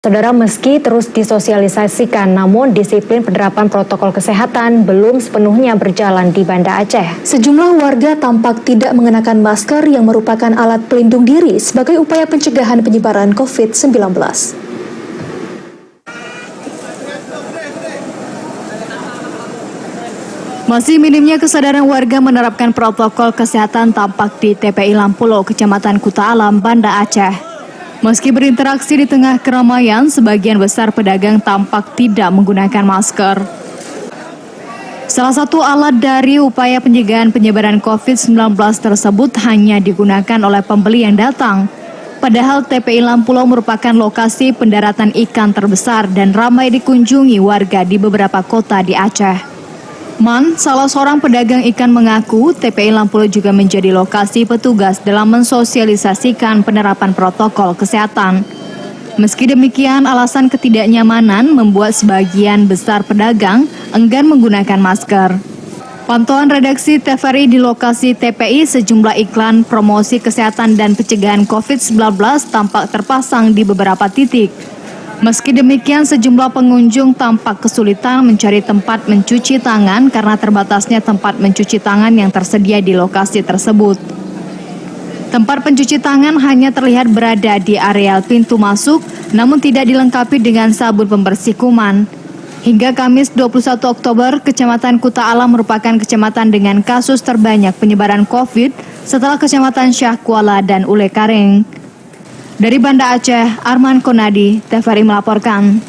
Saudara, meski terus disosialisasikan, namun disiplin penerapan protokol kesehatan belum sepenuhnya berjalan di Banda Aceh. Sejumlah warga tampak tidak mengenakan masker yang merupakan alat pelindung diri sebagai upaya pencegahan penyebaran COVID-19. Masih minimnya kesadaran warga menerapkan protokol kesehatan tampak di TPI Lampulo, Kecamatan Kuta Alam, Banda Aceh. Meski berinteraksi di tengah keramaian, sebagian besar pedagang tampak tidak menggunakan masker. Salah satu alat dari upaya pencegahan penyebaran COVID-19 tersebut hanya digunakan oleh pembeli yang datang. Padahal TPI Lampulo merupakan lokasi pendaratan ikan terbesar dan ramai dikunjungi warga di beberapa kota di Aceh. Man, salah seorang pedagang ikan mengaku TPI Lampulo juga menjadi lokasi petugas dalam mensosialisasikan penerapan protokol kesehatan. Meski demikian, alasan ketidaknyamanan membuat sebagian besar pedagang enggan menggunakan masker. Pantauan redaksi TVRI di lokasi TPI, sejumlah iklan promosi kesehatan dan pencegahan COVID-19 tampak terpasang di beberapa titik. Meski demikian, sejumlah pengunjung tampak kesulitan mencari tempat mencuci tangan karena terbatasnya tempat mencuci tangan yang tersedia di lokasi tersebut. Tempat pencuci tangan hanya terlihat berada di areal pintu masuk, namun tidak dilengkapi dengan sabun pembersih kuman. Hingga Kamis 21 Oktober, Kecamatan Kuta Alam merupakan kecamatan dengan kasus terbanyak penyebaran COVID setelah Kecamatan Syah Kuala dan Ule Kareng. Dari Banda Aceh, Arman Konadi, TVRI melaporkan.